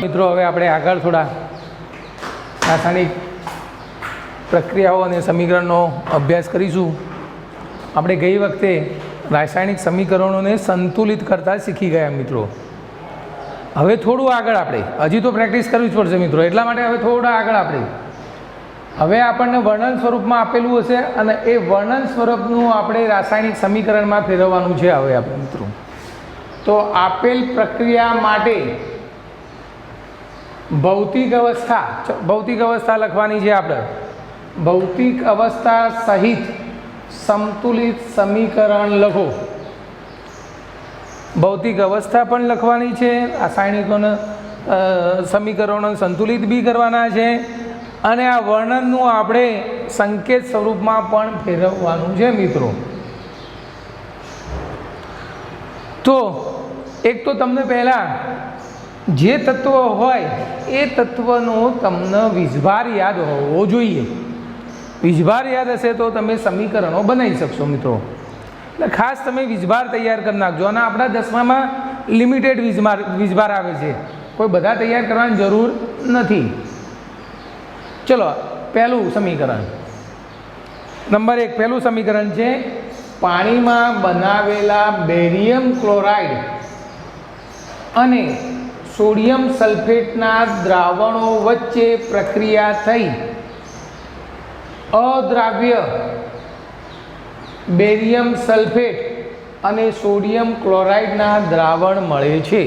મિત્રો હવે આપણે આગળ થોડા રાસાયણિક પ્રક્રિયાઓ અને સમીકરણનો અભ્યાસ કરીશું. આપણે ગઈ વખતે રાસાયણિક સમીકરણોને સંતુલિત કરતા શીખી ગયા મિત્રો. હવે થોડું આગળ આપણે હજી તો પ્રેક્ટિસ કરવી જ પડશે મિત્રો, એટલા માટે હવે થોડા આગળ આપણે હવે આપણને વર્ણન સ્વરૂપમાં આપેલું હશે અને એ વર્ણન સ્વરૂપનું આપણે રાસાયણિક સમીકરણમાં ફેરવવાનું છે. હવે આપણે મિત્રો તો આપેલ પ્રક્રિયા માટે ભૌતિક અવસ્થા લખવાની છે. આપણે ભૌતિક અવસ્થા સહિત સંતુલિત સમીકરણ લખો. ભૌતિક અવસ્થા પણ લખવાની છે, રાસાયણિકોને સમીકરણો સંતુલિત બી કરવાના છે અને આ વર્ણનનું આપણે સંકેત સ્વરૂપમાં પણ ફેરવવાનું છે મિત્રો. તો એક તો તમને પહેલાં જે તત્વ હોય એ તત્વનો તમને વીજભાર યાદ હોવો જોઈએ. વીજભાર યાદ હશે તો તમે સમીકરણો બનાવી શકશો મિત્રો. એટલે ખાસ તમે વીજભાર તૈયાર કરી નાખજો. અને આપણા 10મામાં લિમિટેડ વીજભાર આવે છે, કોઈ બધા તૈયાર કરવાની જરૂર નથી. ચલો પહેલું સમીકરણ નંબર 1. પહેલું સમીકરણ છે પાણીમાં બનાવેલા બેરિયમ ક્લોરાઇડ અને સોડિયમ સલ્ફેટના દ્રાવણો વચ્ચે પ્રક્રિયા થઈ અદ્રાવ્ય બેરિયમ સલ્ફેટ અને સોડિયમ ક્લોરાઇડના દ્રાવણ મળે છે.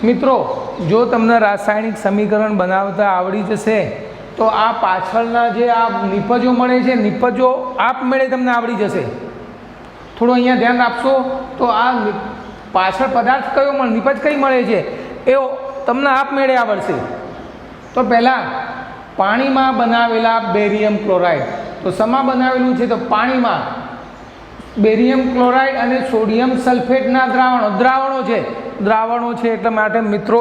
મિત્રો જો તમને રાસાયણિક સમીકરણ બનાવતા આવડી જશે તો આ પાછળના જે આ નિપજો મળે છે, નિપજો આપમેળે તમને આવડી જશે. થોડું અહીંયા ધ્યાન આપશો તો આ પાછળ પદાર્થ કયો મળે, નિપજ કઈ મળે છે એ તમને આપમેળે આવડશે. તો પહેલાં પાણીમાં બનાવેલા બેરિયમ ક્લોરાઇડ, તો શેમાં બનાવેલું છે તો પાણીમાં બેરિયમ ક્લોરાઇડ અને સોડિયમ સલ્ફેટના દ્રાવણો છે એટલા માટે મિત્રો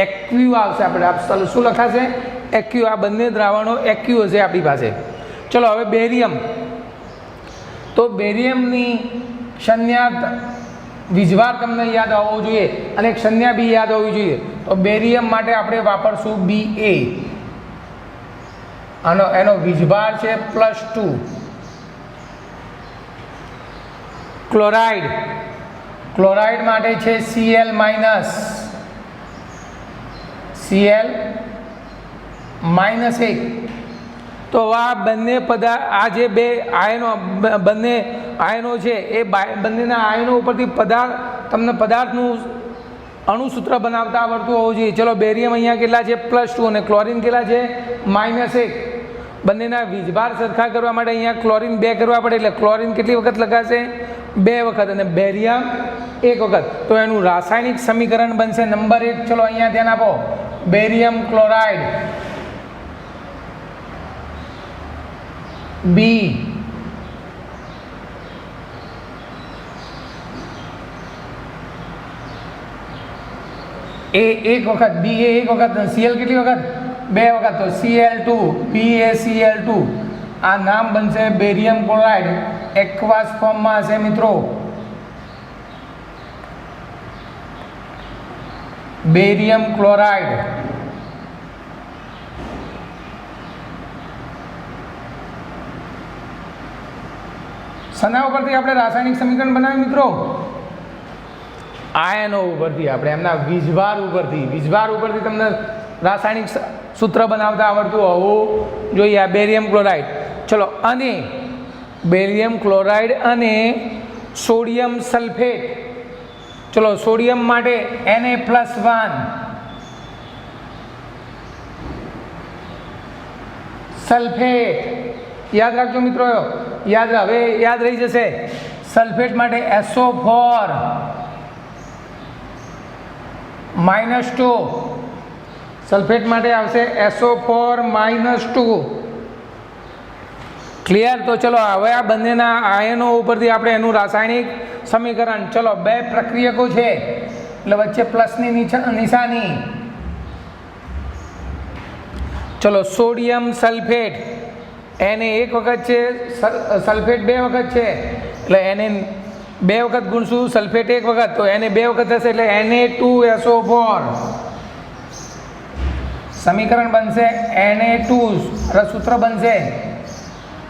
એક્યુ આવશે. આપણે શું લખાશે? એક્યુ. આ બંને દ્રાવણો એક્યુ હશે આપણી પાસે. ચલો હવે બેરિયમ, તો બેરિયમની સંજ્ઞા વીજભાર તમને યાદ આવવો જોઈએ અને એક સંજ્ઞા બી યાદ હોવી જોઈએ. તો બેરિયમ માટે આપણે વાપરશું Ba. એનો વીજભાર છે +2. ક્લોરાઇડ માટે છે Cl-. તો આ બંને આ જે બે બંને આયનો છે એ બંનેના આયનો ઉપરથી તમને પદાર્થનું અણુસૂત્ર બનાવતા આવડતું હોવું જોઈએ. ચલો બેરિયમ અહીંયા કેટલા છે +2 અને ક્લોરિન કેટલા છે -1. બંનેના વીજભાર સરખા કરવા માટે અહીંયા ક્લોરિન 2 કરવા પડે, એટલે ક્લોરિન કેટલી વખત લખાશે? 2 વખત અને બેરિયમ 1 વખત. તો એનું રાસાયણિક સમીકરણ બનશે નંબર 1. ચલો અહીંયા ધ્યાન આપો. બેરિયમ ક્લોરાઇડ B એ 1 વખત, B એ 1 વખત, Cl કેટલી વખત? 2 વખત. તો Cl2, BaCl2. આ નામ બનશે બેરિયમ ક્લોરાઇડ. એક્વાસ ફોર્મમાં હશે મિત્રો. બેરિયમ ક્લોરાઇડ શેના ઉપરથી આપણે રાસાયણિક સમીકરણ બનાવ્યું મિત્રો? આયનો ઉપરથી. આપણે એમના વીજભાર ઉપરથી તમને રાસાયણિક સૂત્ર બનાવતા આવડતું હોવું જોઈએ. આ બેરિયમ ક્લોરાઇડ. ચલો અને બેરિયમ ક્લોરાઇડ અને સોડિયમ સલ્ફેટ. ચલો સોડિયમ માટે Na+1, સલ્ફેટ યાદ રાખજો મિત્રો. હવે યાદ રહી જશે. સલ્ફેટ માટે SO4 -2. સલ્ફેટ માટે આવશે SO4 -2. ક્લિયર? તો ચલો હવે આ બંનેના આયનો ઉપરથી આપણે એનું રાસાયણિક સમીકરણ. ચલો બે પ્રક્રિયકો છે એટલે વચ્ચે પ્લસની નિશાની. ચલો સોડિયમ સલ્ફેટ Na 1 વખત છે, સલ્ફેટ 2 વખત છે એટલે એને 2 વખત ગુણશું, સલ્ફેટ 1 વખત તો Na 2 વખત થશે એટલે Na2SO4 સમીકરણ બનશે Na2 સૂત્ર બનશે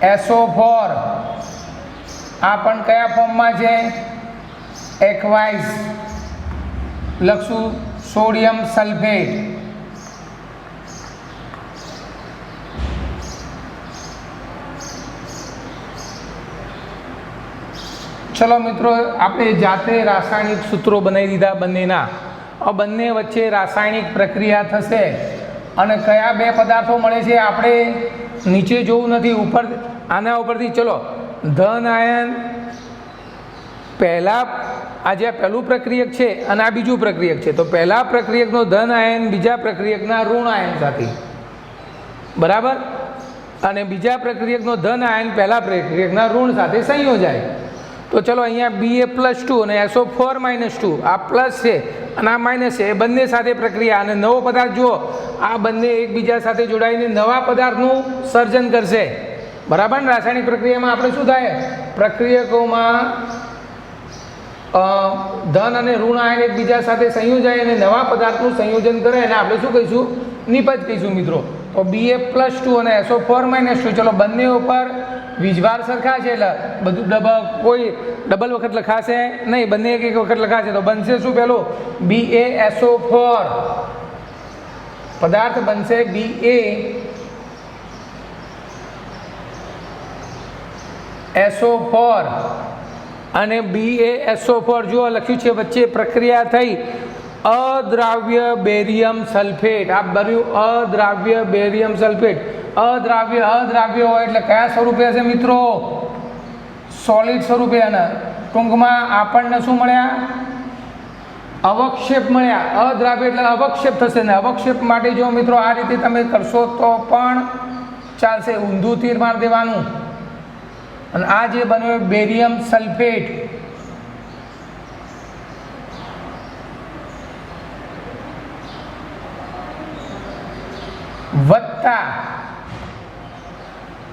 SO4 આ પણ કયા ફોર્મમાં છે એકવાઇઝ લખશું સોડિયમ સલ્ફેટ ચલો મિત્રો આપણે જાતે રાસાયણિક સૂત્રો બનાવી દીધા બંનેના બંને વચ્ચે રાસાયણિક પ્રક્રિયા થશે અને કયા બે પદાર્થો મળે છે આપણે નીચે જોવું નથી ઉપર આના ઉપરથી ચલો ધન આયન પહેલા આ જે પહેલું પ્રક્રિયક છે અને આ બીજું પ્રક્રિયક છે તો પહેલા પ્રક્રિયકનો ધન આયન બીજા પ્રક્રિયકના ઋણ આયન સાથે બરાબર અને બીજા પ્રક્રિયકનો ધન આયન પહેલા પ્રક્રિયકના ઋણ સાથે સંયોજાય તો ચલો અહીંયા Ba+2 અને SO4 -2 આ પ્લસ છે અને આ માઇનસ છે એ બંને સાથે પ્રક્રિયા અને નવો પદાર્થ જુઓ આ બંને એકબીજા સાથે જોડાઈને નવા પદાર્થનું સર્જન કરશે બરાબર ને રાસાયણિક પ્રક્રિયામાં આપણે શું થાય પ્રક્રિયકોમાં ધન અને ઋણ આયન એકબીજા સાથે સંયોજાય અને નવા પદાર્થનું સંયોજન કરે અને આપણે શું કહીશું નિપજ કહીશું મિત્રો તો Ba+2 અને SO4 -2 ચલો બંને ઉપર વીજભાર સરખા છે એટલે બધું કોઈ ડબલ વખત લખાશે નહીં બંને એક વખત લખાશે તો બનશે શું પેલું BaSO4 પદાર્થ બનશે BaSO4 અને BaSO4 જો લખ્યું છે વચ્ચે પ્રક્રિયા થઈ અદ્રાવ્ય બેરિયમ સલ્ફેટ આ બન્યું અદ્રાવ્ય બેરિયમ સલ્ફેટ અદ્રાવ્ય હોય એટલે કયા સ્વરૂપે હશે મિત્રો સોલિડ સ્વરૂપે અને ટૂંકમાં આપણને શું મળ્યા અવક્ષેપ મળ્યા અદ્રાવ્ય એટલે અવક્ષેપ થશે ને અવક્ષેપ માટે જો મિત્રો આ રીતે તમે કરશો તો પણ ચાલશે ઊંધું તીર મારી દેવાનું અને આ જે બન્યો બેરિયમ સલ્ફેટ વત્તા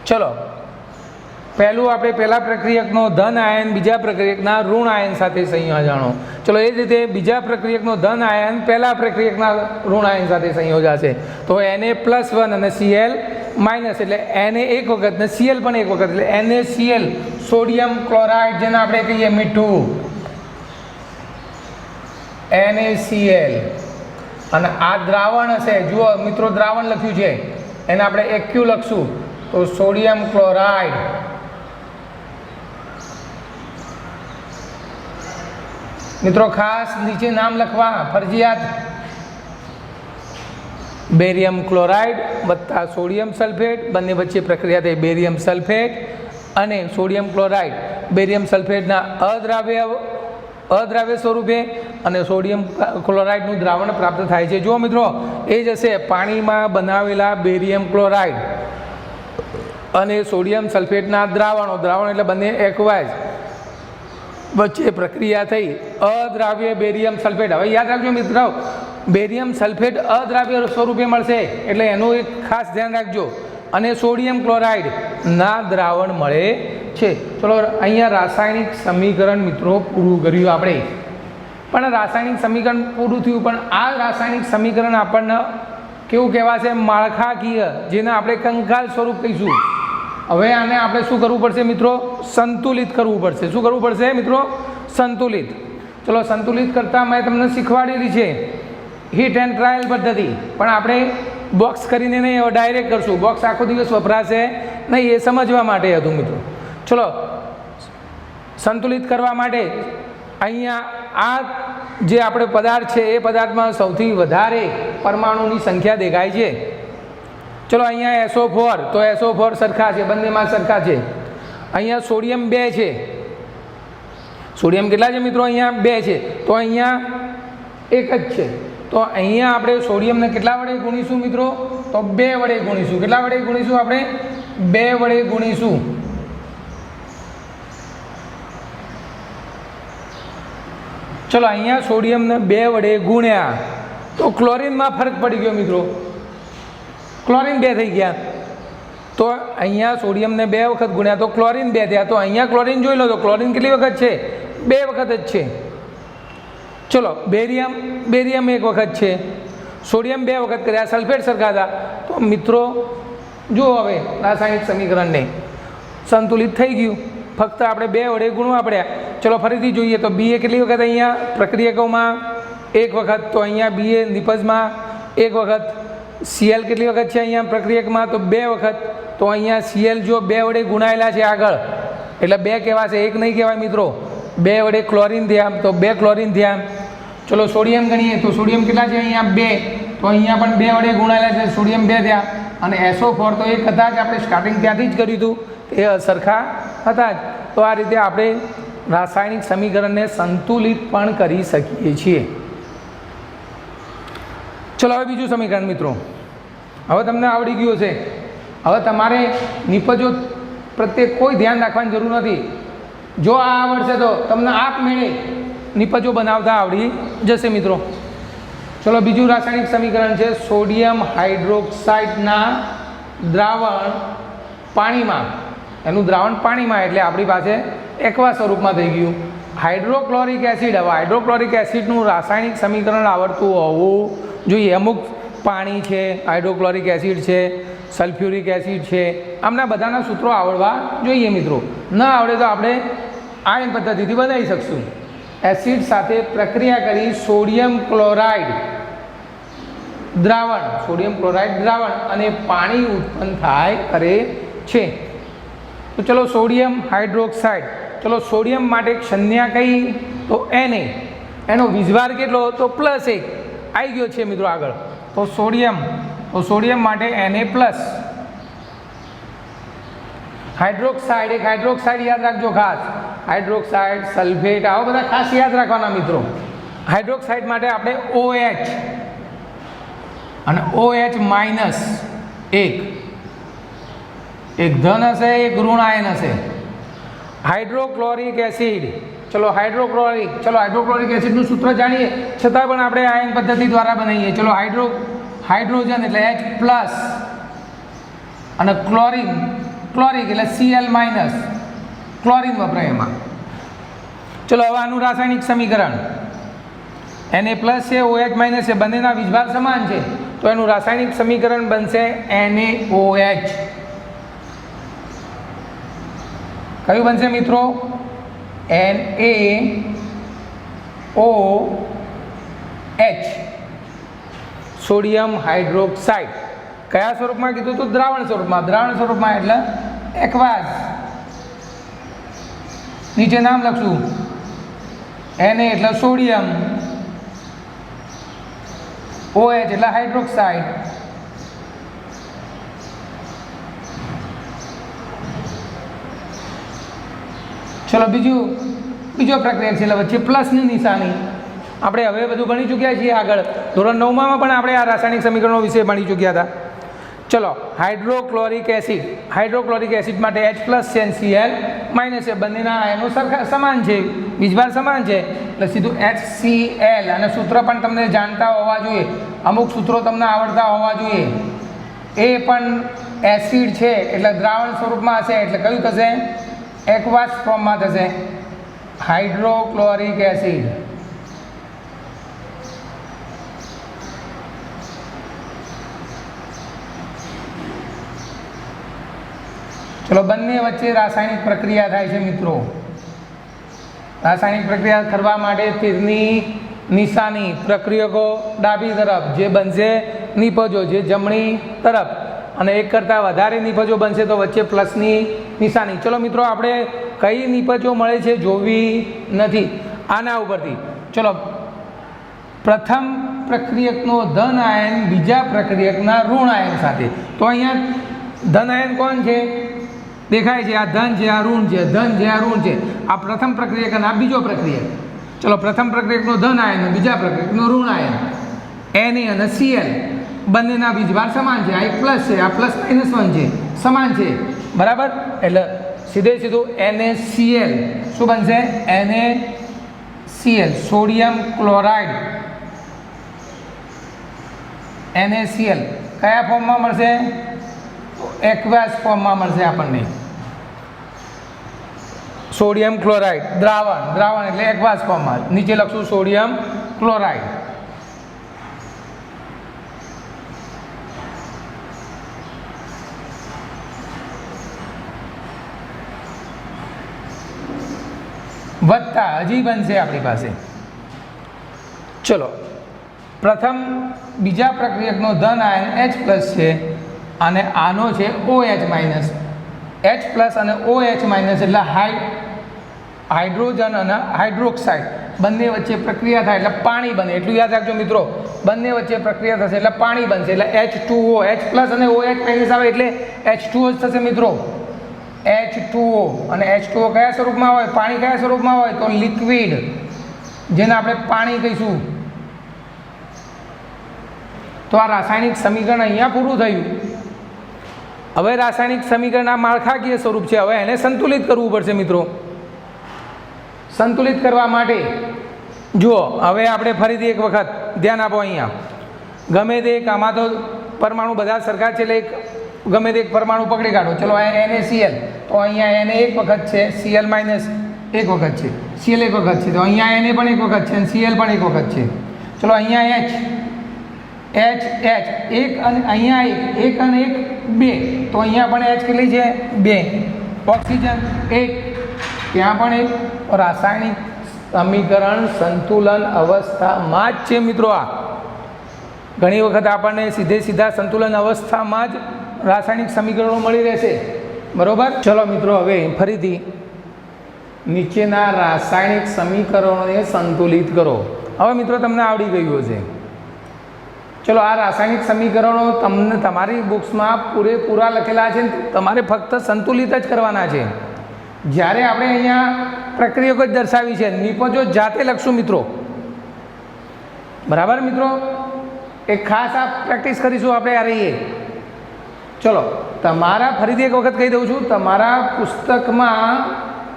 ચલો પહેલું આપણે પહેલા પ્રક્રિયકનો ધન આયન બીજા પ્રક્રિયકના ઋણ આયન સાથે સંયોજાણો ચલો એ જ રીતે બીજા પ્રક્રિયકનો ધન આયન પહેલા પ્રક્રિયકના ઋણ આયન સાથે સંયોજાશે તો Na+1 અને Cl માઇનસ એટલે Na એક વખત ને Cl પણ એક વખત એટલે NaCl સોડિયમ ક્લોરાઇડ જેને આપણે કહીએ મીઠું NaCl અને આ દ્રાવણ હશે જુઓ મિત્રો દ્રાવણ લખ્યું છે એને આપણે AQ લખશું તો સોડિયમ ક્લોરાઇડ મિત્રો ખાસ નીચે નામ લખવા ફરજિયાત બેરિયમ ક્લોરાઇડ વત્તા સોડિયમ સલ્ફેટ બંને વચ્ચે પ્રક્રિયા થઈ બેરિયમ સલ્ફેટ અને સોડિયમ ક્લોરાઇડ બેરિયમ સલ્ફેટના અદ્રાવ્ય સ્વરૂપે અને સોડિયમ ક્લોરાઇડનું દ્રાવણ પ્રાપ્ત થાય છે જો મિત્રો એ જ હશે પાણીમાં બનાવેલા બેરિયમ ક્લોરાઇડ અને સોડિયમ સલ્ફેટના દ્રાવણ એટલે બંને એકવાઇઝ વચ્ચે પ્રક્રિયા થઈ અદ્રાવ્ય બેરિયમ સલ્ફેટ હવે યાદ રાખજો મિત્રો બેરિયમ સલ્ફેટ અદ્રાવ્ય સ્વરૂપે મળશે એટલે એનું એક ખાસ ધ્યાન રાખજો અને સોડિયમ ક્લોરાઇડના દ્રાવણ મળે છે ચલો અહીંયા રાસાયણિક સમીકરણ મિત્રો પૂરું કર્યું આપણે પણ રાસાયણિક સમીકરણ પૂરું થયું પણ આ રાસાયણિક સમીકરણ આપણને કેવું કહેવાશે માળખાકીય જેને આપણે કંકાલ સ્વરૂપ કહીશું હવે આને આપણે શું કરવું પડશે મિત્રો સંતુલિત કરવું પડશે શું કરવું પડશે મિત્રો સંતુલિત ચલો સંતુલિત કરતાં મેં તમને શીખવાડેલી છે હીટ એન્ડ ટ્રાયલ પદ્ધતિ પણ આપણે બોક્સ કરીને નહીં હવે ડાયરેક્ટ કરશું બોક્સ આખો દિવસ વપરાશે નહીં એ સમજવા માટે હતું મિત્રો ચલો સંતુલિત કરવા માટે અહીંયા આ જે આપણે પદાર્થ છે એ પદાર્થમાં સૌથી વધારે પરમાણુની સંખ્યા દેખાય છે ચલો અહીંયા SO4 તો SO4 સરખા છે બંનેમાં સરખા છે અહીંયા સોડિયમ 2 છે સોડિયમ કેટલા છે મિત્રો અહીંયા 2 છે તો અહીંયા એક જ છે તો અહીંયા આપણે સોડિયમને કેટલા વડે ગુણીશું મિત્રો તો 2 વડે ગુણીશું કેટલા વડે ગુણીશું આપણે 2 વડે ગુણીશું ચલો અહીંયા સોડિયમને 2 વડે ગુણ્યા તો ક્લોરીનમાં ફરક પડી ગયો મિત્રો ક્લોરીન 2 થઈ ગયા તો અહીંયા સોડિયમને 2 વખત ગુણ્યા તો ક્લોરીન 2 થયા તો અહીંયા ક્લોરીન જોઈ લો તો ક્લોરીન કેટલી વખત છે 2 વખત જ છે ચલો બેરિયમ 1 વખત છે સોડિયમ 2 વખત કર્યા, સલ્ફેટ સરખા હતા. તો મિત્રો જુઓ હવે રાસાયણિક સમીકરણને સંતુલિત થઈ ગયું, ફક્ત આપણે 2 વડે ગુણવા પડ્યા. ચલો ફરીથી જોઈએ તો BA કેટલી વખત અહીંયા પ્રક્રિયકોમાં 1 વખત, તો અહીંયા BA નિપજમાં 1 વખત. Cl કેટલી વખત છે અહીંયા પ્રક્રિયકમાં તો 2 વખત. તો અહીંયા Cl જો 2 વડે ગુણાયેલા છે આગળ એટલે 2 કહેવાશે, 1 નહીં કહેવાય મિત્રો. 2 વડે ક્લોરીન થયા તો 2 ક્લોરીન થયા. ચલો સોડિયમ ગણીએ તો સોડિયમ કેટલા છે અહીંયા 2, તો અહીંયા પણ 2 વડે ગુણાયેલા છે, સોડિયમ 2 થયા. અને SO4 તો એક હતા જ, આપણે સ્ટાર્ટિંગ ત્યાંથી જ કર્યું હતું, એ સરખા હતા જ. તો આ રીતે આપણે રાસાયણિક સમીકરણને સંતુલિત પણ કરી શકીએ છીએ. ચલો હવે બીજું સમીકરણ મિત્રો, હવે તમને આવડી ગયું છે. હવે તમારે નિપજો પ્રત્યે કોઈ ધ્યાન રાખવાની જરૂર નથી. જો આ આવડશે તો તમને આપમેળે નિપજો બનાવતા આવડી જશે મિત્રો. ચલો બીજું રાસાયણિક સમીકરણ છે સોડિયમ હાઇડ્રોક્સાઇડના દ્રાવણ પાણીમાં. એનું દ્રાવણ પાણીમાં એટલે આપણી પાસે એક્વા સ્વરૂપમાં થઈ ગયું. હાઇડ્રોક્લોરિક એસિડ, હવે હાઇડ્રોક્લોરિક એસિડનું રાસાયણિક સમીકરણ આવડતું હોવું જોઈએ. અમુક પાણી છે, હાઇડ્રોક્લોરિક એસિડ છે, સલ્ફ્યુરિક એસિડ છે, આમના બધાના સૂત્રો આવડવા જોઈએ મિત્રો. ન આવડે તો આપણે આયન પદ્ધતિથી બનાવી શકશું. એસિડ સાથે પ્રક્રિયા કરી સોડિયમ ક્લોરાઇડ દ્રાવણ, સોડિયમ ક્લોરાઇડ દ્રાવણ અને પાણી ઉત્પન્ન થાય કરે છે. તો ચલો સોડિયમ હાઇડ્રોક્સાઇડ, ચલો સોડિયમ માટે સંજ્ઞા કઈ તો Na, એનો વીજભાર કેટલો તો +1 આવી ગયો છે મિત્રો આગળ. તો સોડિયમ માટે Na+. હાઇડ્રોક્સાઇડ, એક હાઇડ્રોક્સાઇડ યાદ રાખજો ખાસ, હાઇડ્રોક્સાઇડ, સલ્ફેટ, આવા બધા ખાસ યાદ રાખવાના મિત્રો. હાઇડ્રોક્સાઇડ માટે આપણે OH અને OH-1 એક ધન હશે, એક ઋણ આયન હશે. હાઇડ્રોક્લોરિક એસિડ, ચલો હાઇડ્રોક્લોરિક એસિડનું સૂત્ર જાણીએ છતાં પણ આપણે આયન પદ્ધતિ દ્વારા બનાવીએ. ચલો હાઇડ્રોજન એટલે H+ અને ક્લોરિક એટલે Cl-, ક્લોરીન વપરાય એમાં. ચલો હવે આનું રાસાયણિક સમીકરણ Na+ છે, OH- છે, બંનેના વીજભાર સમાન છે, તો એનું રાસાયણિક સમીકરણ બનશે NaOH. કયું બનશે મિત્રો? NaOH. સોડિયમ હાઇડ્રોક્સાઇડ કયા સ્વરૂપમાં કીધું તો દ્રાવણ સ્વરૂપમાં એટલે એક્વાસ. નીચે નામ લખશું. Na એટલે સોડિયમ, OH એટલે હાઇડ્રોક્સાઇડ. ચલો બીજો પ્રક્રિયા છે એટલે વચ્ચે પ્લસની નિશાની. આપણે હવે બધું ભણી ચૂક્યા છીએ. આગળ ધોરણ 9માં પણ આપણે આ રાસાયણિક સમીકરણો વિશે ભણી ચૂક્યા હતા. ચલો હાઇડ્રોક્લોરિક એસિડ માટે H+ છે અને Cl- છે, બંનેના આયનો સમાન છે, વીજભાર સમાન છે એટલે સીધું HCl. અને સૂત્ર પણ તમને જાણતા હોવા જોઈએ, અમુક સૂત્રો તમને આવડતા હોવા જોઈએ. એ પણ એસિડ છે એટલે દ્રાવણ સ્વરૂપમાં હશે એટલે કયું થશે? એક્વાસ ફોર્મમાં થશે, હાઇડ્રોક્લોરિક એસિડ. ચલો બંને વચ્ચે રાસાયણિક પ્રક્રિયા થાય છે મિત્રો. રાસાયણિક પ્રક્રિયા કરવા માટે તીરની નિશાની, પ્રક્રિયકો ડાબી તરફ, જે બનશે નિપજો જે જમણી તરફ, અને એક કરતાં વધારે નિપજો બનશે તો વચ્ચે પ્લસની નિશાની. ચલો મિત્રો આપણે કઈ નિપજો મળે છે જોવી નથી આના ઉપરથી. ચલો પ્રથમ પ્રક્રિયકનો ધન આયન બીજા પ્રક્રિયકના ઋણ આયન સાથે. તો અહીંયા ધન આયન કોણ છે? દેખાય છે, આ ધન છે, આ ઋણ છે, ધન છે, આ ઋણ છે. આ પ્રથમ પ્રક્રિયક અને આ બીજો પ્રક્રિયક. ચલો પ્રથમ પ્રક્રિયકનો ધન આયન અને બીજા પ્રક્રિયકનો ઋણ આયન Na અને Cl બંનેના વીજભાર સમાન છે. આ એક પ્લસ છે, આ +-1 છે, સમાન છે બરાબર. એટલે સીધું NaCl શું બનશે? NaCl sodium chloride. NaCl કયા ફોર્મમાં મળશે? એક્વાસ ફોર્મમાં મળશે આપણને. સોડિયમ ક્લોરાઇડ દ્રાવણ એટલે એક્વાસ ફોર્મમાં. નીચે લખશું સોડિયમ ક્લોરાઇડ. વત્તા હજી બનશે આપણી પાસે, ચલો પ્રથમ બીજા પ્રક્રિયકનો ધન આયન H+ છે અને આનો છે OH માઇનસ. H+ અને OH માઇનસ એટલે હાઇડ્રોજન અને હાઇડ્રોક્સાઇડ બંને વચ્ચે પ્રક્રિયા થાય એટલે પાણી બને. એટલું યાદ રાખજો મિત્રો, બંને વચ્ચે પ્રક્રિયા થશે એટલે પાણી બનશે. એટલે H2O, H+ અને OH માઇનસ આવે એટલે H2O જ થશે મિત્રો. H2O અને H2O કયા સ્વરૂપમાં હોય? પાણી કયા સ્વરૂપમાં હોય? તો લિક્વિડ, જેને આપણે પાણી કહીશું. તો આ રાસાયણિક સમીકરણ અહીંયા પૂરું થયું. હવે રાસાયણિક સમીકરણ આ માળખાકીય સ્વરૂપ છે, હવે એને સંતુલિત કરવું પડશે મિત્રો. સંતુલિત કરવા માટે જુઓ, હવે આપણે ફરીથી એક વખત ધ્યાન આપો. અહીંયા ગમે તે એક, આમાં તો પરમાણુ બધા સરખા છે એટલે એક ગમે તે એક પરમાણુ પકડી કાઢો. ચલો અહીંયા NaCl, તો અહીંયા Na એક વખત છે, Cl માઇનસ એક વખત છે, Cl એક વખત છે, તો અહીંયા Na પણ એક વખત છે અને Cl પણ એક વખત છે. ચલો અહીંયા H એક અને અહીંયા એક અને એક 2, તો અહીંયા પણ H કેટલી છે? 2. ઓક્સિજન 1, ત્યાં પણ એક. રાસાયણિક સમીકરણ સંતુલન અવસ્થામાં જ છે મિત્રો. આ ઘણી વખત આપણને સીધા સંતુલન અવસ્થામાં જ રાસાયણિક સમીકરણો મળી રહેશે, બરોબર. ચલો મિત્રો, હવે ફરીથી નીચેના રાસાયણિક સમીકરણોને સંતુલિત કરો. હવે મિત્રો તમને આવડી ગયું હશે. ચલો આ રાસાયણિક સમીકરણો તમને તમારી બુક્સમાં પૂરેપૂરા લખેલા છે, તમારે ફક્ત સંતુલિત જ કરવાના છે. જ્યારે આપણે અહીંયા પ્રક્રિયકો જ દર્શાવી છે, નિપજો જાતે લખશું મિત્રો, બરાબર મિત્રો. એક ખાસ આ પ્રેક્ટિસ કરીશું આપણે આ રહીએ. ચલો તમારા ફરીથી એક વખત કહી દઉં છું, તમારા પુસ્તકમાં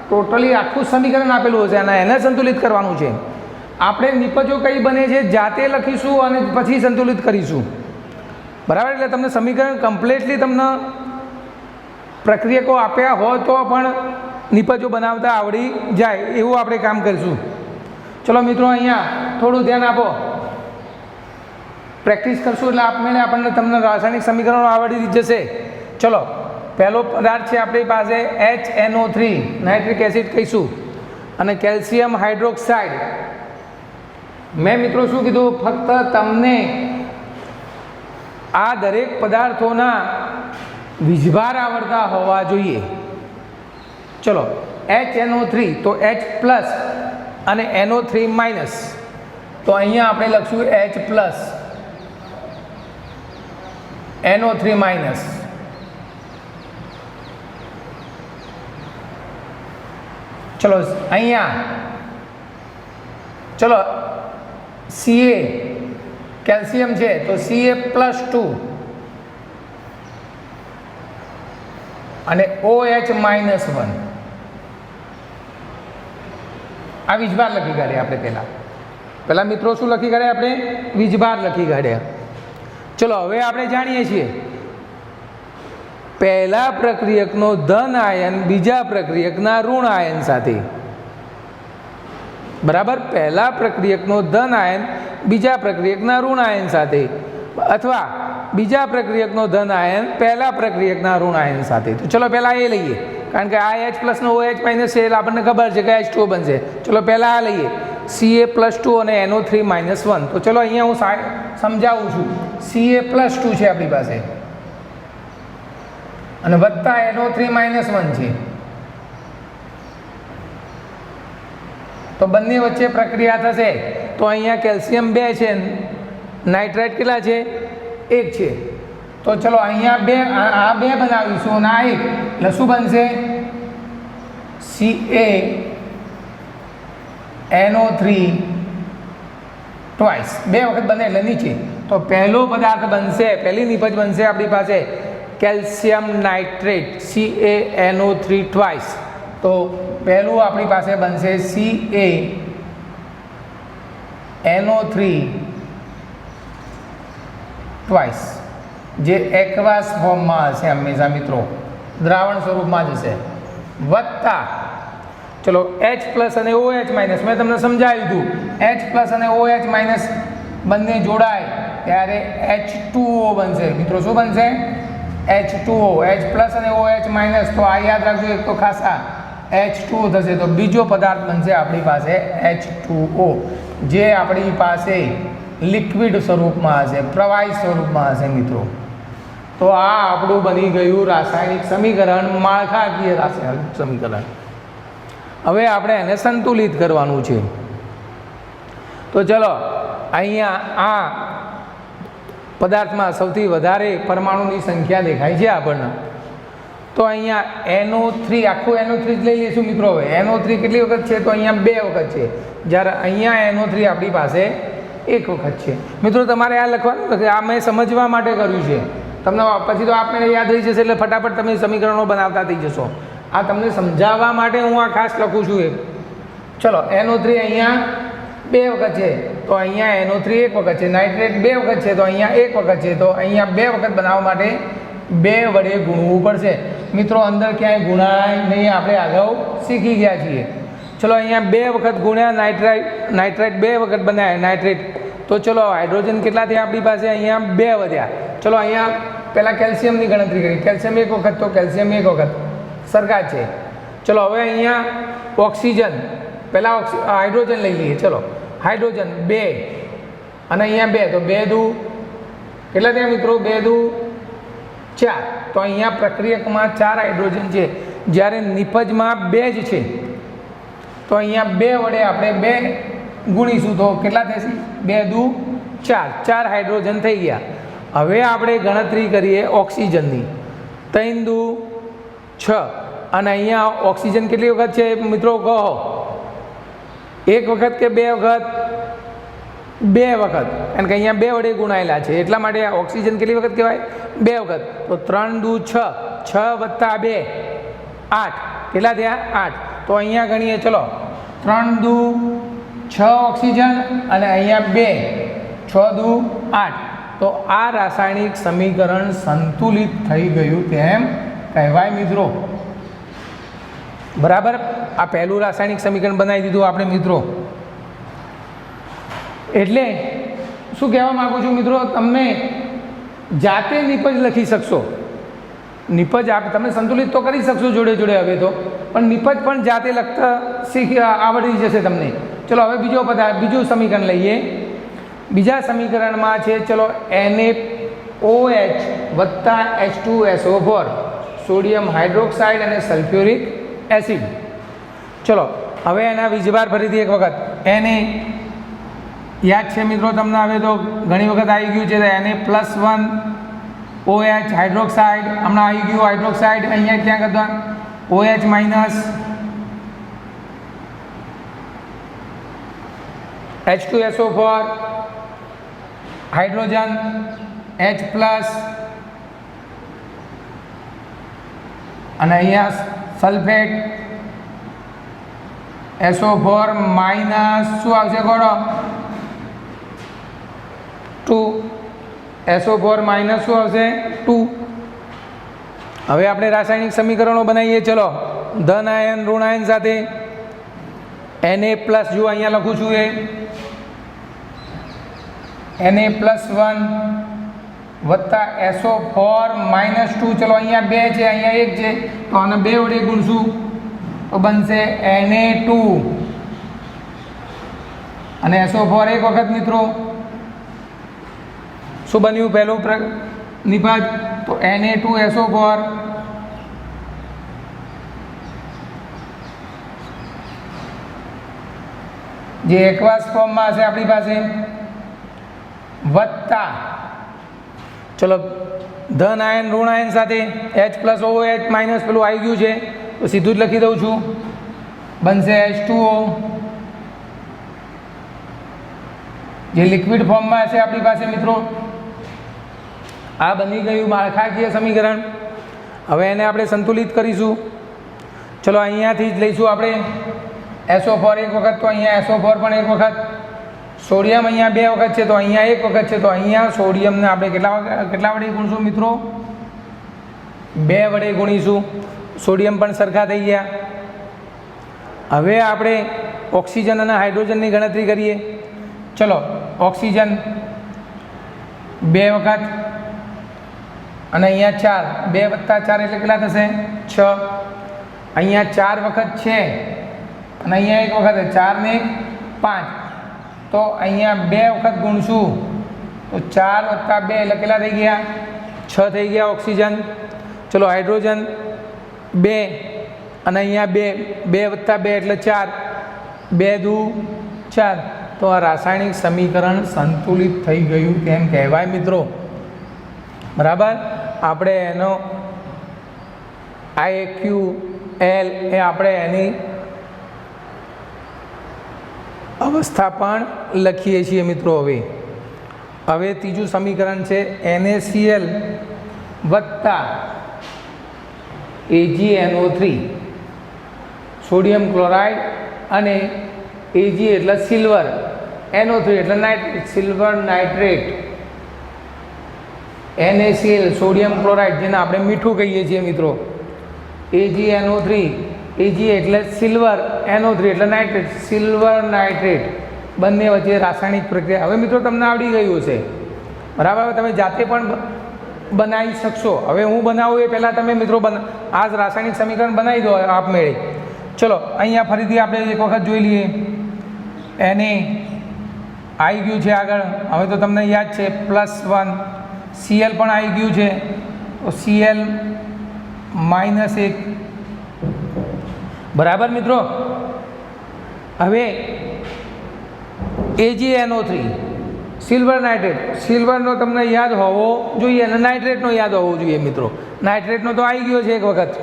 ટોટલી આખું સમીકરણ આપેલું હશે અને એને સંતુલિત કરવાનું છે. આપણે નિપજો કઈ બને છે જાતે લખીશું અને પછી સંતુલિત કરીશું, બરાબર. એટલે તમને સમીકરણ કમ્પ્લીટલી તમને પ્રક્રિયકો આપ્યા હોય તો પણ નિપજો બનાવતા આવડી જાય એવું આપણે કામ કરીશું. ચલો મિત્રો, અહીંયા થોડું ધ્યાન આપો. પ્રેક્ટિસ કરશું એટલે આપમેળે આપણને તમને રાસાયણિક સમીકરણો આવડી જશે. ચલો પહેલો પદાર્થ છે આપણી પાસે HNO3 નાઇટ્રિક એસિડ કહીશું અને કેલ્શિયમ હાઇડ્રોક્સાઇડ. મેં મિત્રો શું કીધું? ફક્ત તમને આ દરેક પદાર્થોના વીજભાર આવડતા હોવા જોઈએ. ચલો HNO3 તો H+ અને NO3 માઇનસ, તો અહીંયા આપણે લખશું H+, NO3 માઇનસ. ચલો અહીંયા ચલો Ca કેલ્શિયમ છે તો Ca+2 અને OH-1. આ વીજભાર લખી કાઢ્યા આપણે. પહેલાં મિત્રો શું લખી કાઢ્યા આપણે? વીજભાર લખી કાઢ્યા. ચલો હવે આપણે જાણીએ છીએ પહેલા પ્રક્રિયકનો ધન આયન બીજા પ્રક્રિયકના ઋણ આયન સાથે, બરાબર. પહેલા પ્રક્રિયકનો ધન આયન બીજા પ્રક્રિયકના ઋણ આયન સાથે, અથવા બીજા પ્રક્રિયકનો ધન આયન પહેલા પ્રક્રિયકના ઋણ આયન સાથે. તો ચલો પહેલાં એ લઈએ, કારણ કે આ H+ નો OH- છે એટલે આપણને ખબર છે કે H2O બનશે. ચલો પહેલાં આ લઈએ, Ca+2 અને NO3-1. તો ચલો અહીંયા હું સમજાવું છું. Ca+2 છે આપણી પાસે અને વત્તા NO3-1 છે, તો બંને વચ્ચે પ્રક્રિયા થશે. તો અહીંયા કેલ્શિયમ 2 છે, નાઇટ્રાઇટ કેટલા છે? 1 છે. તો ચલો અહીંયા 2, આ 2 બનાવીશું અને આ 1, એટલે શું બનશે? CaNO3 ટ્વાઇસ, 2 વખત બને એટલે નીચે. તો પહેલો પદાર્થ બનશે, પહેલી નિપજ બનશે આપણી પાસે કેલ્શિયમ નાઇટ્રેટ CaNO3 ટ્વાઇસ. તો પહેલું આપણી પાસે બનશે CaNO3 ટ્વાઇસ, જે એક્વાસ ફોર્મમાં હશે હંમેશા મિત્રો, દ્રાવણ સ્વરૂપમાં જ હશે. વત્તા ચલો H+ અને OH-, મેં તમને સમજાવ્યું હતું, H+ અને OH- બંને જોડાય ત્યારે H2O બનશે મિત્રો. શું બનશે? H2O. H+ અને OH-, તો આ યાદ રાખજો એક તો ખાસા. H2O થશે તો બીજો પદાર્થ બનશે આપણી પાસે H2O, જે આપણી પાસે લિક્વિડ સ્વરૂપમાં હશે, પ્રવાહી સ્વરૂપમાં હશે મિત્રો. તો આ આપણું બની ગયું રાસાયણિક સમીકરણ, માળખાકીય રાસાયણિક સમીકરણ. હવે આપણે એને સંતુલિત કરવાનું છે. તો ચલો, અહીંયા આ પદાર્થમાં સૌથી વધારે પરમાણુની સંખ્યા દેખાય છે આપણને. તો અહીંયા NO3, આખું NO3 જ લઈ લઈશું મિત્રો. હવે NO3 કેટલી વખત છે? તો અહીંયા 2 વખત છે, જ્યારે અહીંયા NO3 આપણી પાસે 1 વખત છે. મિત્રો તમારે આ લખવાનું, આ મેં સમજવા માટે કર્યું છે. તમને પછી તો આપણે યાદ રહી જશે, એટલે ફટાફટ તમે સમીકરણો બનાવતા થઈ જશો. આ તમને સમજાવવા માટે હું આ ખાસ લખું છું. ચલો, NO3 અહીંયા 2 વખત છે, તો અહીંયા NO3 1 વખત છે. નાઇટ્રેટ 2 વખત છે, તો અહીંયા 1 વખત છે. તો અહીંયા 2 વખત બનાવવા માટે 2 વડે ગુણવું પડશે. મિત્રો અંદર ક્યાંય ગુણાય નહીં, આપણે અગાઉ શીખી ગયા છીએ. ચલો, અહીંયા 2 વખત ગુણ્યા નાઇટ્રેટ 2 વખત બનાવ્યા નાઇટ્રેટ. તો ચલો, હાઇડ્રોજન કેટલા થયા આપણી પાસે? અહીંયા 2 વધ્યા. ચલો, અહીંયા પહેલાં કેલ્શિયમની ગણતરી કરી. કેલ્શિયમ 1 વખત, તો કેલ્શિયમ 1 વખત સરખા છે. ચલો, હવે અહીંયા ઓક્સિજન, પહેલાં હાઇડ્રોજન લઈ લઈએ. ચલો, હાઇડ્રોજન 2 અને અહીંયા 2, તો 2 દુ કેટલા થયા મિત્રો? 2 દુ 4. તો અહીંયા પ્રક્રિયકમાં 4 હાઇડ્રોજન છે, જ્યારે નિપજમાં 2 જ છે. તો અહીંયા 2 વડે આપણે 2 ગુણીશું તો કેટલા થશે? 2 દુ 4, 4 હાઇડ્રોજન થઈ ગયા. હવે આપણે ગણતરી કરીએ ઓક્સિજનની. 3 દુ 6, અને અહીંયા ઓક્સિજન કેટલી વખત છે મિત્રો કહો? 1 વખત કે 2 વખત? 2 વખત, કારણ કે અહીંયા 2 વડે ગુણાયેલા છે, એટલા માટે આ ઓક્સિજન કેટલી વખત કહેવાય? 2 વખત. તો 3 દુ 6, 6 વત્તા 2 8, કેટલા થયા? 8. તો અહીંયા ગણીએ. ચલો, 3 દુ 6 ઓક્સિજન અને અહીંયા 2, 6 દુ 8. તો આ રાસાયણિક સમીકરણ સંતુલિત થઈ ગયું તેમ કહેવાય મિત્રો. બરાબર, આ પહેલું રાસાયણિક સમીકરણ બનાવી દીધું આપણે મિત્રો. એટલે શું કહેવા માગું છું મિત્રો, તમે જાતે નિપજ લખી શકશો. નિપજ તમે સંતુલિત તો કરી શકશો જોડે જોડે હવે તો, પણ નિપજ પણ જાતે લખતા આવડી જશે તમને. ચલો, હવે બીજું સમીકરણ લઈએ. બીજા સમીકરણમાં છે, ચલો, NaOH વત્તા H2SO4, સોડિયમ હાઇડ્રોક્સાઇડ અને સલ્ફ્યુરિક એસિડ. ચલો, હવે એના વીજભાર ફરીથી એક વખત. Na યાદ છે મિત્રો તમને? હવે તો ઘણી વખત આવી ગયું છે. Na+1 OH હાઇડ્રોક્સાઇડ, હમણાં આવી ગયું હાઇડ્રોક્સાઇડ. અહીંયા ક્યાં કરતા? OH minus H2SO4 hydrogen, H plus, અને અહીંયા સલ્ફેટ SO4 માઇનસ શું આવશે ગોળો? 2. SO4 માઇનસ શું આવશે? 2. હવે આપણે રાસાયણિક સમીકરણો બનાવીએ. ચલો, ધન આયન ઋણ આયન સાથે Na પ્લસ, જો અહીંયા લખું છું એ Na+1 વત્તા SO4 માઇનસ 2. ચલો, અહીંયા 2 છે, અહીંયા 1 છે, તો આને 2 વડે ગુણશું તો બનશે Na2 અને SO4 1 વખત મિત્રો. શું બન્યું પહેલું નિપજ? તો Na2SO4 જે એકવાસ ફોર્મમાં હશે આપણી પાસે, વત્તા, ચલો, ધન આયન ઋણ આયન સાથે H પ્લસ OH માઇનસ પેલું આવી ગયું છે, તો સીધું જ લખી દઉં છું, બનશે H2O, જે લિક્વિડ ફોર્મમાં હશે આપણી પાસે મિત્રો. આ બની ગયું માળખાકીય સમીકરણ. હવે એને આપણે સંતુલિત કરીશું. ચલો, અહીંયાથી જ લઈશું આપણે SO4 1 વખત, તો અહીંયા SO4 પણ 1 વખત. સોડિયમ અહીંયા 2 વખત છે, તો અહીંયા 1 વખત છે, તો અહીંયા સોડિયમને આપણે કેટલા વડે ગુણીશું મિત્રો? 2 વડે ગુણીશું. સોડિયમ પણ સરખા થઈ ગયા. હવે આપણે ઓક્સિજન અને હાઇડ્રોજનની ગણતરી કરીએ. ચલો, ઓક્સિજન 2 વખત અને અહીંયા 4, 2 વત્તા 4 એટલે કેટલા થશે? 6. અહીંયા 4 વખત છે અને અહીંયા 1 વખત, 4 ને 1 5, તો અહીંયા 2 વખત ગુણશું તો 4 + 2 એટલે કેટલા થઈ ગયા? 6 થઈ ગયા ઓક્સિજન. ચલો હાઇડ્રોજન 2 અને અહીંયા 2 + 2 એટલે 4, 2 દુ 4. તો આ રાસાયણિક સમીકરણ સંતુલિત થઈ ગયું તેમ કહેવાય મિત્રો. બરાબર, આપણે એનો IQ-L એ આપણે એની અવસ્થા પણ લખીએ છીએ મિત્રો. હવે ત્રીજું સમીકરણ છે NaCl વત્તા AgNO3, સોડિયમ ક્લોરાઇડ અને Ag એટલે સિલ્વર, NO3 એટલે nitrate, silver nitrate. NaCl sodium chloride જેને આપણે મીઠું કહીએ છીએ મિત્રો. AgNO3, Ag એટલે સિલ્વર, NO3 એટલે નાઇટ્રેટ, સિલ્વર નાઇટ્રેટ. બંને વચ્ચે રાસાયણિક પ્રક્રિયા. હવે મિત્રો તમને આવડી ગયું છે બરાબર. હવે તમે જાતે પણ બનાવી શકશો. હવે હું બનાવું એ પહેલાં તમે મિત્રો આ જ રાસાયણિક સમીકરણ બનાવી દો આપમેળે. ચલો અહીંયા ફરીથી આપણે એક વખત જોઈ લઈએ. Na આવી ગયું છે આગળ. હવે તો તમને યાદ છે +1. Cl પણ આવી ગયું છે તો Cl -1 બરાબર મિત્રો. હવે AgNO3 સિલ્વર નાઇટ્રેટ, સિલ્વરનો તમને યાદ હોવો જોઈએ અને નાઇટ્રેટનો યાદ હોવો જોઈએ મિત્રો. નાઇટ્રેટનો તો આવી ગયો છે એક વખત.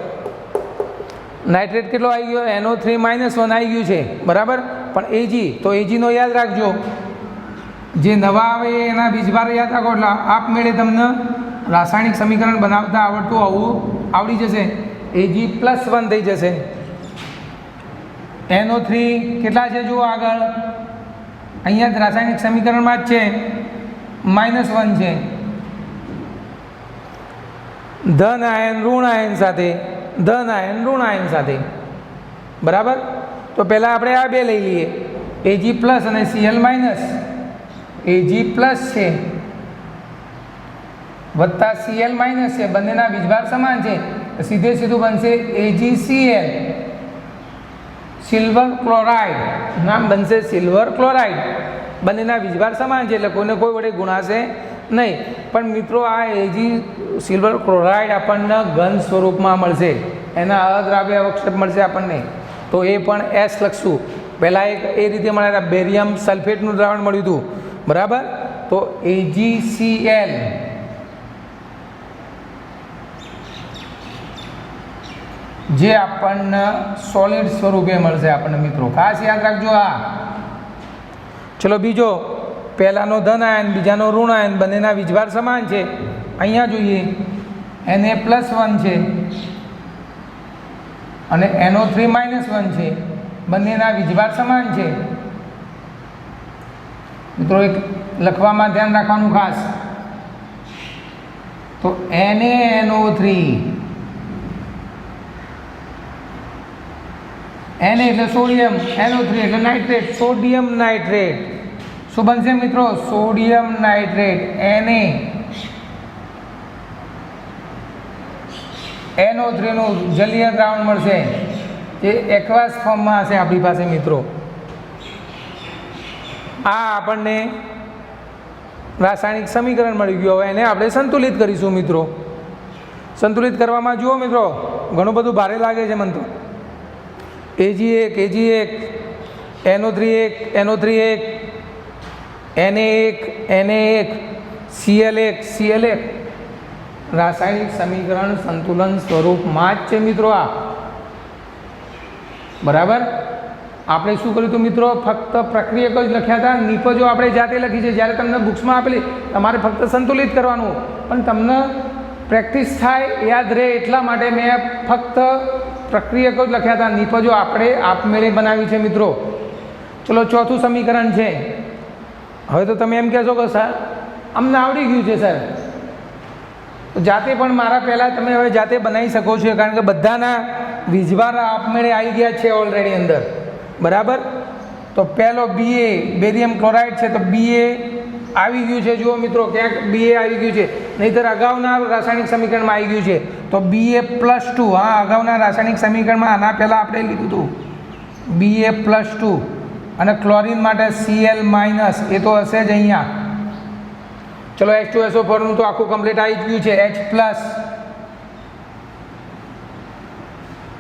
નાઇટ્રેટ કેટલો આવી ગયો? NO3 -1 આવી ગયું છે બરાબર. પણ Ag તો Agનો યાદ રાખજો. જે નવા આવે એના બીજભાર યાદ રાખો એટલે આપમેળે તમને રાસાયણિક સમીકરણ બનાવતા આવડતું આવડી જશે. Ag +1 થઈ જશે. NO3 કેટલા છે જુઓ આગળ, અહીંયા જ રાસાયણિક સમીકરણમાં જ છે, -1 છે. ધન આયન ઋણ આયન સાથે, ધન આયન ઋણ આયન સાથે બરાબર. તો પહેલાં આપણે આ બે લઈ લઈએ, Ag પ્લસ અને Cl માઇનસ. Ag પ્લસ છે વત્તા Cl માઇનસ છે, બંનેના બીજભાર સમાન છે, સીધે સીધું બનશે AgCl. સિલ્વર ક્લોરાઇડ નામ બનશે સિલ્વર ક્લોરાઇડ. બંનેના બીજભાર સમાન છે એટલે કોઈને કોઈ વડે ગુણાશે નહીં. પણ મિત્રો આ Ag સિલ્વર ક્લોરાઇડ આપણને ઘન સ્વરૂપમાં મળશે, એના અદ્રાવ્ય અવક્ષેપ મળશે આપણને. તો એ પણ S લખશું. પહેલાં એક એ રીતે મળ્યા હતા, બેરિયમ સલ્ફેટનું દ્રાવણ મળ્યું હતું બરાબર. તો AgCl જે આપણને સોલિડ સ્વરૂપે મળશે આપણને મિત્રો, ખાસ યાદ રાખજો આ. ચલો બીજો, પહેલાંનો ધન આયન બીજાનો ઋણ આયન, બંનેના વીજભાર સમાન છે. અહીંયા જોઈએ Na+1 છે અને NO3 -1 છે, બંનેના વીજભાર સમાન છે મિત્રો. એક લખવામાં ધ્યાન રાખવાનું ખાસ. તો NaNO3, Na એટલે સોડિયમ, NO3 એટલે નાઇટ્રેટ, સોડિયમ નાઇટ્રેટ. શું બનશે મિત્રો? Sodium nitrate. NO3 નું જલીય દ્રાવણ મળશે, જે એક્વાસ ફોર્મમાં હશે આપણી પાસે મિત્રો. આ આપણને રાસાયણિક સમીકરણ મળી ગયું. હવે એને આપણે સંતુલિત કરીશું મિત્રો. સંતુલિત કરવામાં જુઓ મિત્રો, ઘણું બધું ભારે લાગે છે મને તો. Ag1, Ag1, NO3 1, NO3 1, Na1, Cl1, Cl1. રાસાયણિક સમીકરણ સંતુલન સ્વરૂપમાં જ છે મિત્રો આ બરાબર. આપણે શું કર્યું હતું મિત્રો? ફક્ત પ્રક્રિયક જ લખ્યા હતા, નિપજો આપણે જાતે લખી છે. જ્યારે તમને બુક્સમાં આપેલી તમારે ફક્ત સંતુલિત કરવાનું, પણ તમને પ્રેક્ટિસ થાય, યાદ રહે એટલા માટે મેં ફક્ત પ્રક્રિયકો જ લખ્યા હતા, નિપજો આપણે આપમેળે બનાવી છે મિત્રો. ચલો ચોથું સમીકરણ છે. હવે તો તમે એમ કહેશો કે સર અમને આવડી ગયું છે સર. જાતે પણ મારા પહેલાં તમે હવે જાતે બનાવી શકો છો, કારણ કે બધાના વીજભાર આપમેળે આવી ગયા છે ઓલરેડી અંદર બરાબર. તો પહેલો Ba બેરિયમ ક્લોરાઇડ છે, તો Ba આવી ગયું છે, જુઓ મિત્રો ક્યાંક BA આવી ગયું છે, નહીંતર અગાઉના રાસાયણિક સમીકરણમાં આવી ગયું છે. તો BA+2, હા અગાઉના રાસાયણિક સમીકરણમાં આના પહેલાં આપણે લીધું હતું BA+2 અને ક્લોરીન માટે Cl- એ તો હશે જ અહીંયા. ચલો H2SO4નું તો આખું કમ્પ્લીટ આવી ગયું છે, H+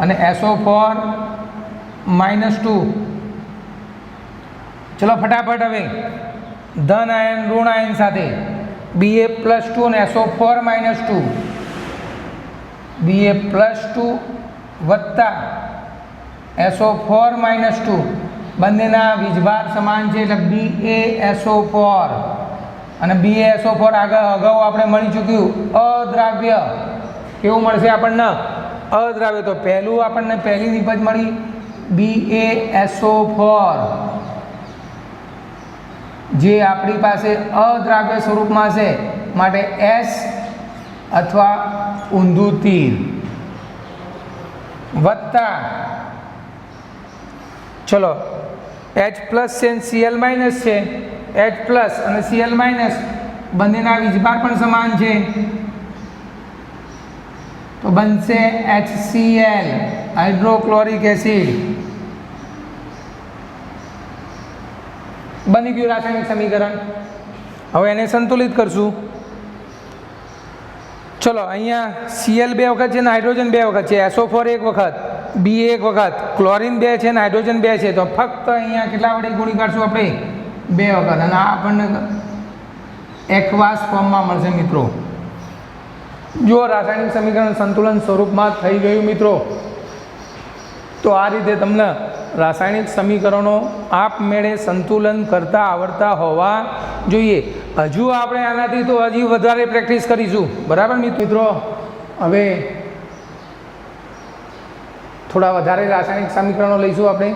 અને SO4-2. ચલો ફટાફટ હવે ધન આયન ઋણ આયન સાથે BA+2 અને SO4-2, BA+2 વત્તા SO4-2 બંનેના વીજભાર સમાન છે એટલે BaSO4 અને BaSO4 આગળ અગાઉ આપણે મળી ચૂક્યું અદ્રાવ્ય. કેવું મળશે આપણને? અદ્રાવ્ય. તો પહેલું આપણને પહેલી નિપજ મળી BaSO4 જે આપણી પાસે અદ્રાવ્ય સ્વરૂપમાં છે, માટે S અથવા ઊંધું તીર વત્તા ચલો H+ છે Cl- છે, H+ અને Cl- બંનેના વીજભાર પણ સમાન છે તો બનશે HCl હાઇડ્રોક્લોરિક એસિડ. બની ગયું રાસાયણિક સમીકરણ. હવે એને સંતુલિત કરશું. ચલો અહીંયા Cl 2 વખત છે ને હાઇડ્રોજન 2 વખત છે, SO4 1 વખત, Ba 1 વખત, ક્લોરીન 2 છે ને હાઇડ્રોજન 2 છે, તો ફક્ત અહીંયા કેટલા વડે ગુણી કાઢશું આપણે? 2 વખત. અને આ આપણને એકવાસ ફોર્મમાં મળશે મિત્રો. જો રાસાયણિક સમીકરણ સંતુલન સ્વરૂપમાં થઈ ગયું મિત્રો, તો આ રીતે તમને રાસાયણિક સમીકરણો આપમેળે સંતુલન કરતા આવડતા હોવા જોઈએ. હજુ આપણે આનાથી તો હજી વધારે પ્રેક્ટિસ કરીશું, બરાબર મિત્રો? હવે થોડા વધારે રાસાયણિક સમીકરણો લઈશું આપણે,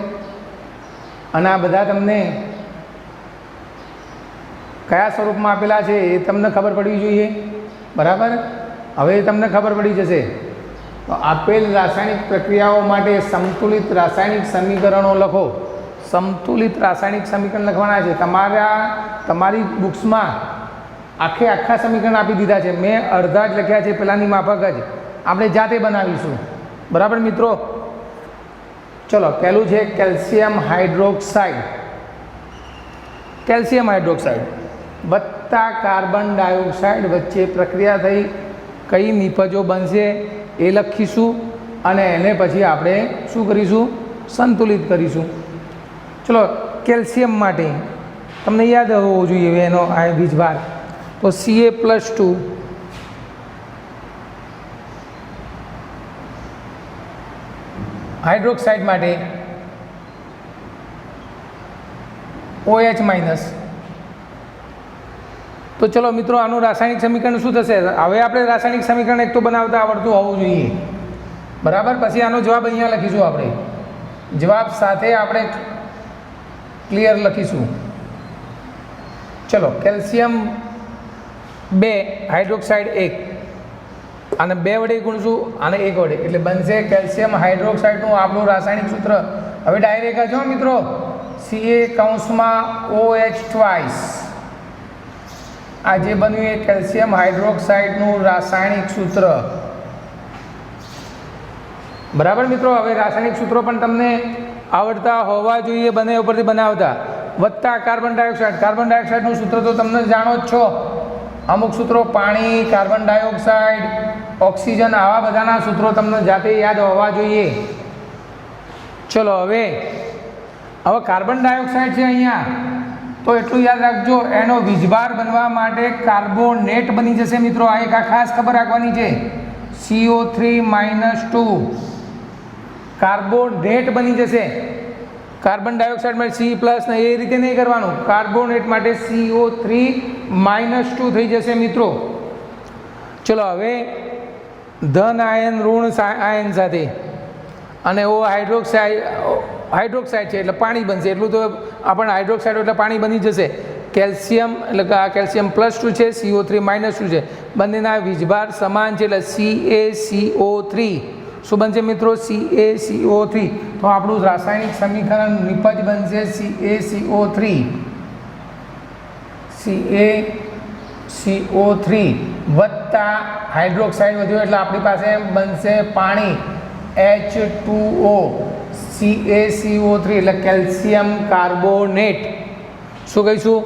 અને આ બધા તમને કયા સ્વરૂપમાં આપેલા છે એ તમને ખબર પડવી જોઈએ, બરાબર? હવે તમને ખબર પડી જશે. તો આપેલ રાસાયણિક પ્રક્રિયાઓ માટે સંતુલિત રાસાયણિક સમીકરણો લખો. સંતુલિત રાસાયણિક સમીકરણ લખવાના છે. તમારી બુક્સમાં આખા સમીકરણ આપી દીધા છે. મેં અડધા જ લખ્યા છે, પેલાની માફક જ આપણે જાતે બનાવીશું, બરાબર મિત્રો? ચલો પહેલું છે કેલ્શિયમ હાઇડ્રોક્સાઇડ. કેલ્શિયમ હાઇડ્રોક્સાઇડ વત્તા કાર્બન ડાયોક્સાઇડ વચ્ચે પ્રક્રિયા થઈ કઈ નિપજો બનશે એ લખીશું, અને એને પછી આપણે શું કરીશું? સંતુલિત કરીશું. ચલો કેલ્શિયમ માટે તમને યાદ હોવો જોઈએ એનો આ વીજભાર, તો Ca+2 હાઇડ્રોક્સાઇડ માટે OH-. તો ચલો મિત્રો આનું રાસાયણિક સમીકરણ શું થશે? હવે આપણે રાસાયણિક સમીકરણ એક તો બનાવતા આવડતું હોવું જોઈએ, બરાબર? પછી આનો જવાબ અહીંયા લખીશું આપણે, જવાબ સાથે આપણે ક્લિયર લખીશું. ચલો કેલ્શિયમ 2 હાઇડ્રોક્સાઇડ 1 અને 2 વડે ગુણશું અને 1 વડે, એટલે બનશે કેલ્શિયમ હાઇડ્રોક્સાઇડનું આપણું રાસાયણિક સૂત્ર. હવે ડાયરેક્ટ જો મિત્રો Ca(OH)2 આ જે બન્યું એ કેલ્શિયમ હાઇડ્રોક્સાઇડનું રાસાયણિક સૂત્ર, બરાબર મિત્રો? હવે રાસાયણિક સૂત્રો પણ તમને આવડતા હોવા જોઈએ બંને ઉપરથી બનાવતા. વત્તા કાર્બન ડાયોક્સાઇડ. કાર્બન ડાયોક્સાઇડનું સૂત્ર તો તમને જાણો જ છો, અમુક સૂત્રો પાણી, કાર્બન ડાયોક્સાઇડ, ઓક્સિજન, આવા બધાના સૂત્રો તમને જાતે યાદ હોવા જોઈએ. ચલો હવે કાર્બન ડાયોક્સાઇડ છે અહીંયા, તો એટલું યાદ રાખજો, એનો વીજભાર બનવા માટે કાર્બોનેટ બની જશે મિત્રો. આ એક ખાસ ખબર રાખવાની છે, CO3-2 કાર્બોનેટ બની જશે. કાર્બન ડાયોક્સાઇડ માટે C+ ને એ રીતે નહીં કરવાનું, કાર્બોનેટ માટે CO3-2 થઈ જશે મિત્રો. ચલો હવે ધન આયન ઋણ આયન સાથે અને O હાઇડ્રોક્સાઇડ છે એટલે પાણી બનશે. એટલું તો આપણને હાઇડ્રોક્સાઇડ એટલે પાણી બની જશે. કેલ્શિયમ એટલે કે આ કેલ્શિયમ+2 છે, CO3-2 છે, બંનેના વીજભાર સમાન છે એટલે CaCO3 શું બનશે મિત્રો? CaCO3. તો આપણું રાસાયણિક સમીકરણ નિપજ બનશે CaCO3. CaCO3 વત્તા હાઇડ્રોક્સાઇડ વધ્યો એટલે આપણી પાસે બનશે પાણી H2O CaCO3 એટલે કેલ્શિયમ કાર્બોનેટ. શું કહીશું?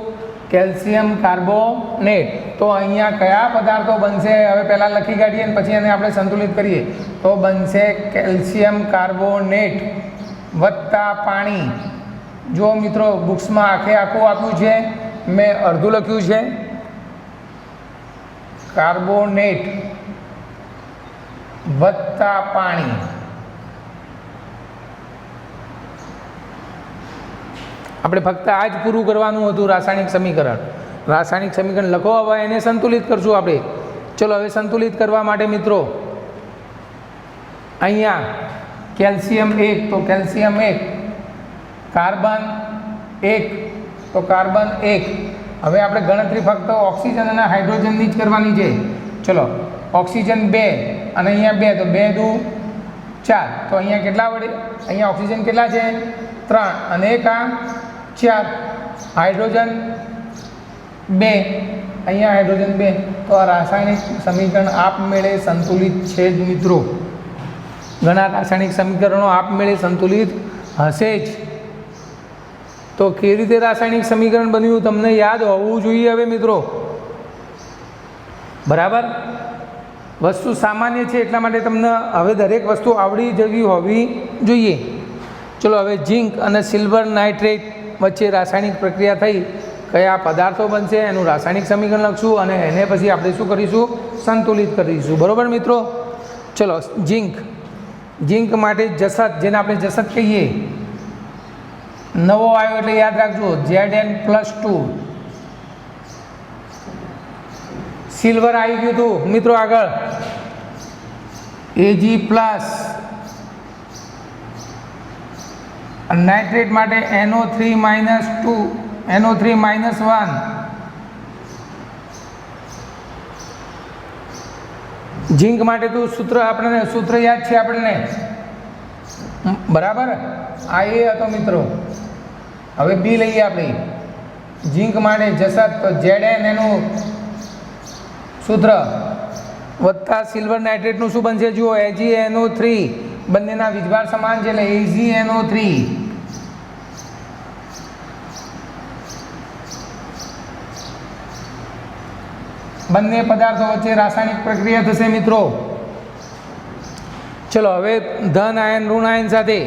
Calcium carbonate. તો અહીંયા કયા પદાર્થો બનશે? હવે પહેલાં લખી કાઢીએ અને પછી એને આપણે સંતુલિત કરીએ. તો બનશે કેલ્શિયમ કાર્બોનેટ વત્તા પાણી. જો મિત્રો બુક્સમાં આખું આપ્યું છે, મેં અડધું લખ્યું છે. કાર્બોનેટ વત્તા પાણી. આપણે ફક્ત આ જ પૂરું કરવાનું હતું રાસાયણિક સમીકરણ. રાસાયણિક સમીકરણ લખો, હવે એને સંતુલિત કરશું આપણે. ચલો હવે સંતુલિત કરવા માટે મિત્રો અહીંયા કેલ્શિયમ 1 તો કેલ્શિયમ 1, કાર્બન 1 તો કાર્બન 1. હવે આપણે ગણતરી ફક્ત ઓક્સિજન અને હાઇડ્રોજનની જ કરવાની છે. ચલો ઓક્સિજન 2 અને અહીંયા 2 તો 2 દુ 4. તો અહીંયા કેટલા વડે? અહીંયા ઓક્સિજન કેટલા છે? 3 અને 1 આ 4. હાઇડ્રોજન 2, અહીંયા હાઇડ્રોજન 2. તો આ રાસાયણિક સમીકરણ આપમેળે સંતુલિત છે જ મિત્રો. ઘણા રાસાયણિક સમીકરણો આપમેળે સંતુલિત હશે જ. તો કેવી રીતે રાસાયણિક સમીકરણ બન્યું તમને યાદ હોવું જોઈએ હવે મિત્રો. બરાબર, વસ્તુ સામાન્ય છે એટલા માટે તમને હવે દરેક વસ્તુ આવડી જવી હોવી જોઈએ. ચલો હવે ઝીંક અને સિલ્વર નાઇટ્રેટ વચ્ચે રાસાયણિક પ્રક્રિયા થઈ, કયા પદાર્થો બનશે એનું રાસાયણિક સમીકરણ લખશું અને એને પછી આપણે શું કરીશું? સંતુલિત કરીશું. બરાબર મિત્રો. ચલો ઝીંક માટે જસત, જેને આપણે જસત કહીએ, નવો આવ્યો એટલે યાદ રાખજો Zn+2. સિલ્વર આવી ગયું હતું મિત્રો આગળ Ag+. નાઇટ્રેટ માટે NO3-2 NO3-1. ઝીંક માટે તો સૂત્ર યાદ છે આપણને. બરાબર, આ એ હતો મિત્રો. હવે બી લઈએ આપણે. ઝીંક માટે જસત તો Zn એનું સૂત્ર વત્તા સિલ્વર નાઇટ્રેટનું શું બનશે? જુઓ AgNO3, બંનેના વીજભાર સમાન છે એટલે AgNO3. બંને પદાર્થો વચ્ચે રાસાયણિક પ્રક્રિયા થશે મિત્રો. ચલો હવે ધન આયન ઋણ આયન સાથે.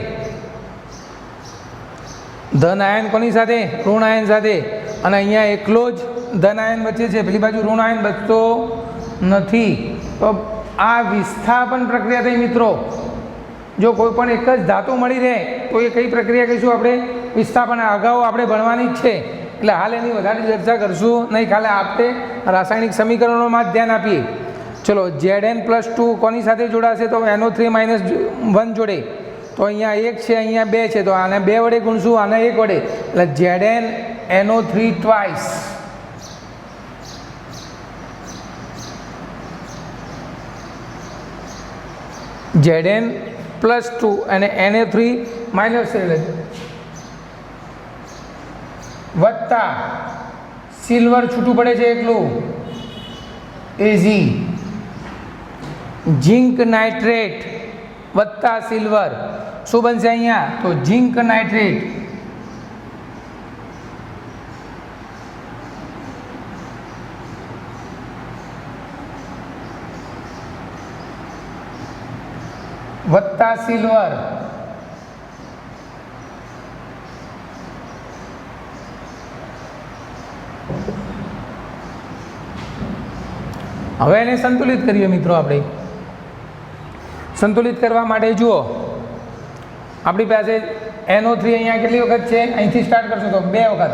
ધન આયન કોની સાથે? ઋણ આયન સાથે. અને અહીંયા એકલો જ ધન આયન બચે છે, પેલી બાજુ ઋણ આયન બચતો નથી. તો આ વિસ્થાપન પ્રક્રિયા થઈ મિત્રો. જો કોઈ પણ એક જ ધાતુ મળી રહે તો એ કઈ પ્રક્રિયા કહીશું આપણે? વિસ્થાપન. અગાઉ આપણે ભણવાની જ છે એટલે હાલ એની વધારે ચર્ચા કરશું નહીં. ખાલી આપણે રાસાયણિક સમીકરણોમાં જ ધ્યાન આપીએ. ચલો Zn+2 કોની સાથે જોડાશે? તો NO3-1 જોડે. તો અહીંયા 1 છે, અહીંયા 2 છે, તો આને 2 વડે ગુણશું, આને 1 વડે, એટલે ZnNO3 ટ્વાઇસ. Zn+2 અને Na3- વત્તા સિલ્વર છૂટું પડે છે એકલું Ag. ઝીંક નાઇટ્રેટ વત્તા સિલ્વર શું બનશે અહીંયા? તો ઝીંક નાઇટ્રેટ. વત્તા સિલ્વર. હવે એને સંતુલિત કરીએ મિત્રો. આપણે સંતુલિત કરવા માટે જુઓ આપણી પાસે NO3 અહીંયા કેટલી વખત છે? અહીંથી સ્ટાર્ટ કરશું તો 2 વખત,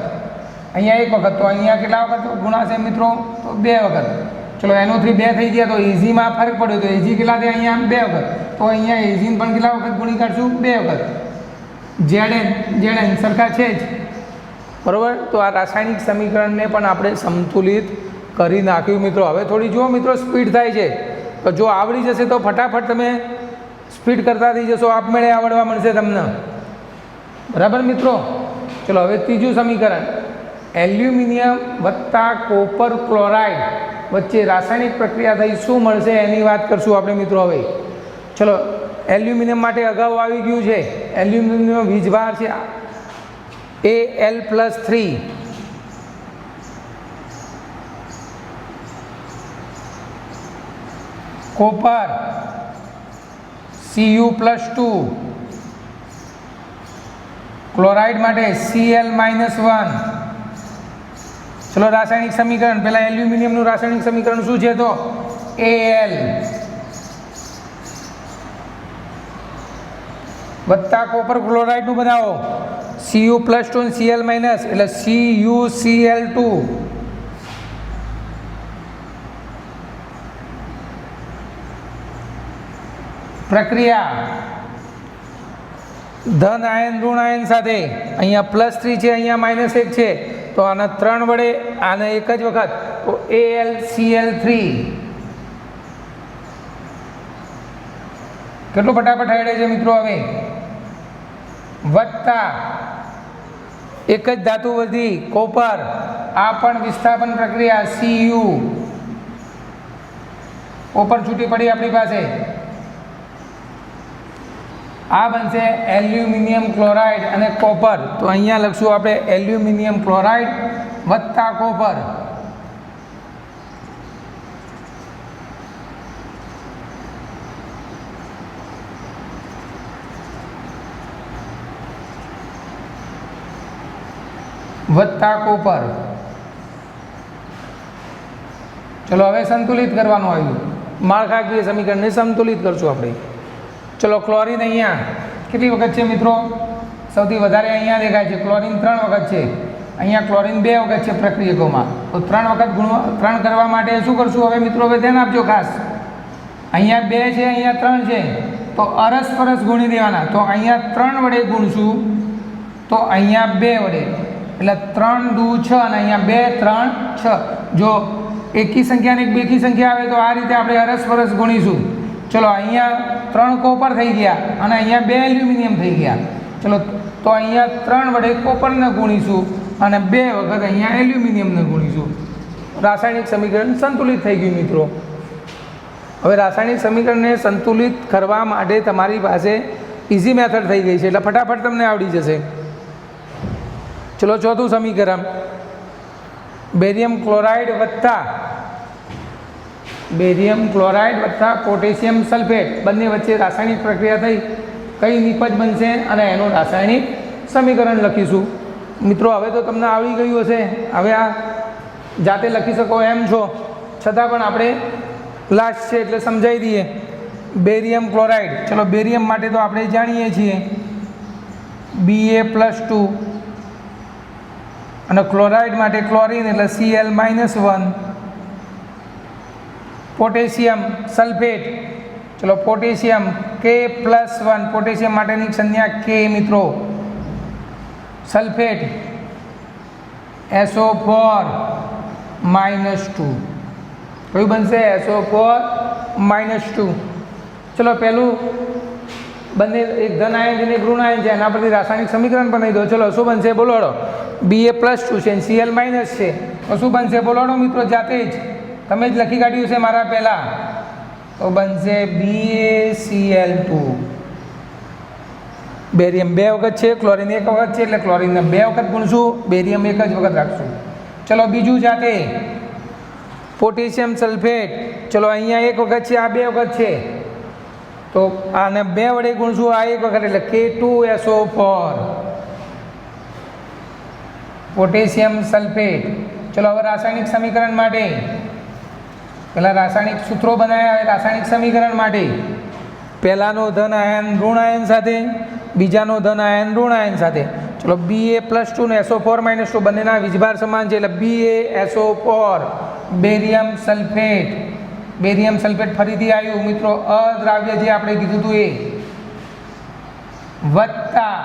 અહીંયા 1 વખત, તો અહીંયા કેટલા વખત ગુણાશે મિત્રો? તો 2 વખત. ચલો NO3 2 થઈ ગયા તો એઝીમાં ફરક પડ્યો, તો એઝી કેટલા થયા? અહીંયા 2 વખત. તો અહીંયા એઝીને પણ કેટલા વખત ગુણી કાઢશું? 2 વખત. Zn સરખા છે જ. બરાબર. તો આ રાસાયણિક સમીકરણને પણ આપણે સંતુલિત કરી નાખ્યું મિત્રો. હવે થોડી જુઓ મિત્રો સ્પીડ થાય છે, તો જો આવડી જશે તો ફટાફટ તમે સ્પીડ કરતા થઈ જશો, આપમેળે આવડવા મળશે તમને. બરાબર મિત્રો. ચલો હવે ત્રીજું સમીકરણ એલ્યુમિનિયમ વત્તા કોપર ક્લોરાઇડ વચ્ચે રાસાયણિક પ્રક્રિયા થઈ શું મળશે એની વાત કરશું આપણે મિત્રો હવે. ચલો, એલ્યુમિનિયમ માટે અગાઉ આવી ગયું છે. એલ્યુમિનિયમનો વીજભાર છે Al+3, કોપર Cu+2, ક્લોરાઇડ માટે Cl-1. ચલો રાસાયણિક સમીકરણ, પહેલા એલ્યુમિનિયમનું રાસાયણિક સમીકરણ શું છે? તો Al વત્તા કોપર ક્લોરાઇડનું બનાવો Cu+2 અને Cl- એટલે CuCl2. પ્રક્રિયા ધન આયન ઋણ આયન સાથે, અહીંયા +3 છે, અહીંયા -1 છે, તો આના 3 વડે આને એક જ વખત, તો AlCl3. કેટલું ફટાફટ હેડે છે મિત્રો. હવે વત્તા એક જ ધાતુ વધી કોપર, આ પણ વિસ્થાપન પ્રક્રિયા Cu, કોપર છૂટી પડી આપણી પાસે. આ બનશે એલ્યુમિનિયમ ક્લોરાઇડ અને કોપર. તો અહીંયા લખશું આપણે એલ્યુમિનિયમ ક્લોરાઇડ વત્તા કોપર. વત્તા કોપર. ચલો હવે સંતુલિત કરવાનું આવ્યું. માળખાકીય સમીકરણને સંતુલિત કરશું આપણે. ચલો, ક્લોરીન અહીંયા કેટલી વખત છે મિત્રો? સૌથી વધારે અહીંયા દેખાય છે ક્લોરીન 3 વખત છે. અહીંયા ક્લોરીન 2 વખત છે પ્રક્રિયકોમાં. તો 3 વખત 3 કરવા માટે શું કરશું હવે મિત્રો? હવે ધ્યાન આપજો ખાસ. અહીંયા 2 છે, અહીંયા 3 છે, તો અરસપરસ ગુણી દેવાના. તો અહીંયા 3 વડે ગુણશું, તો અહીંયા 2 વડે, એટલે 3 દુ 6 અને અહીંયા 2 3 6. જો એકી સંખ્યા અને એક બેકી સંખ્યા આવે તો આ રીતે આપણે અરસપરસ ગુણીશું. ચલો, અહીંયા 3 કોપર થઈ ગયા અને અહીંયા 2 એલ્યુમિનિયમ થઈ ગયા. ચલો, તો અહીંયા 3 વડે કોપરને ગુણીશું અને 2 વખત અહીંયા એલ્યુમિનિયમને ગુણીશું. રાસાયણિક સમીકરણ સંતુલિત થઈ ગયું મિત્રો. હવે રાસાયણિક સમીકરણને સંતુલિત કરવા માટે તમારી પાસે ઇઝી મેથડ થઈ ગઈ છે, એટલે ફટાફટ તમને આવડી જશે. ચલો, ચોથું સમીકરણ, બેરિયમ ક્લોરાઇડ વત્તા પોટેશિયમ સલ્ફેટ બંને વચ્ચે રાસાયણિક પ્રક્રિયા થઈ કઈ નિપજ બનશે અને એનું રાસાયણિક સમીકરણ લખીશું. મિત્રો હવે તો તમને આવડી ગયું હશે, હવે આ જાતે લખી શકો એમ છો, છતાં પણ આપણે લાસ્ટ છે એટલે સમજાવી દઈએ. બેરિયમ ક્લોરાઇડ, ચલો બેરિયમ માટે તો આપણે જાણીએ છીએ Ba+2 અને ક્લોરાઇડ માટે ક્લોરીન એટલે Cl-1. પોટેશિયમ સલ્ફેટ, ચલો પોટેશિયમ K+1, પોટેશિયમ માટેની સંજ્ઞા K મિત્રો. Sulphate SO4-2. કયું બનશે? SO4-2. ચલો, પહેલું બંને એક ધન આયન છે ને એક ઋણ આયન છે, એના પરથી રાસાયણિક સમીકરણ બનાવી દો. ચલો, શું બનશે બોલોડો? Ba+2 છે, Cl- છે, તો શું બનશે બોલોડો મિત્રો? જાતે જ તમે જ લખી કાઢ્યું છે મારા પહેલાં. તો બનશે BaCl2. બેરિયમ 2 વખત છે, ક્લોરીન 1 વખત છે, એટલે ક્લોરીનને 2 વખત ગુણશું, બેરિયમ 1 જ વખત રાખશું. ચલો, બીજું જાતે પોટેશિયમ સલ્ફેટ, ચલો અહીંયા 1 વખત છે, આ 2 વખત છે, તો આને 2 વડે ગુણશું, આ 1 વખત, એટલે K2SO4. Potassium sulphate. ચલો, હવે રાસાયણિક સમીકરણ માટે પહેલાં રાસાયણિક સૂત્રો બનાવ્યા. હવે રાસાયણિક સમીકરણ માટે પહેલાંનો ધન આયન ઋણ આયન સાથે, બીજાનો ધન આયન ઋણ આયન સાથે. ચલો, Ba+2 ને SO4-2 બંનેના વીજભાર સમાન છે, એટલે BaSO4. Barium sulphate, barium sulphate ફરીથી આવ્યું મિત્રો, અદ્રાવ્ય જે આપણે કીધું હતું એ, વત્તા,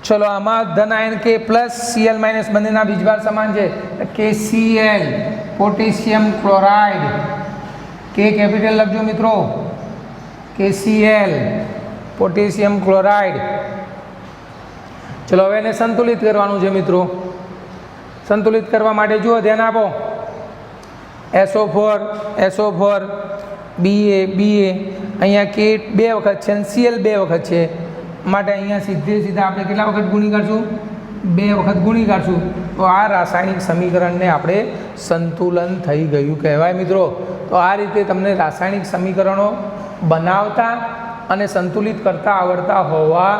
ચલો આમાં ધન આયન K પ્લસ Cl- બંનેના વીજભાર સમાન છે, KCl. Potassium chloride, K capital લખજો મિત્રો, KCl પોટેશિયમ ક્લોરાઇડ. ચલો, હવે એને સંતુલિત કરવાનું છે મિત્રો. સંતુલિત કરવા માટે જુઓ, ધ્યાન આપો. SO4 BA અહીંયા કે 2 વખત છે અને Cl 2 વખત છે, માટે અહીંયા સીધા આપણે કેટલા વખત ગુણી કાઢશું? 2 વખત ગુણી કાઢશું. તો આ રાસાયણિક સમીકરણને આપણે સંતુલન થઈ ગયું કહેવાય મિત્રો. તો આ રીતે તમને રાસાયણિક સમીકરણો બનાવતા અને સંતુલિત કરતા આવડતા હોવા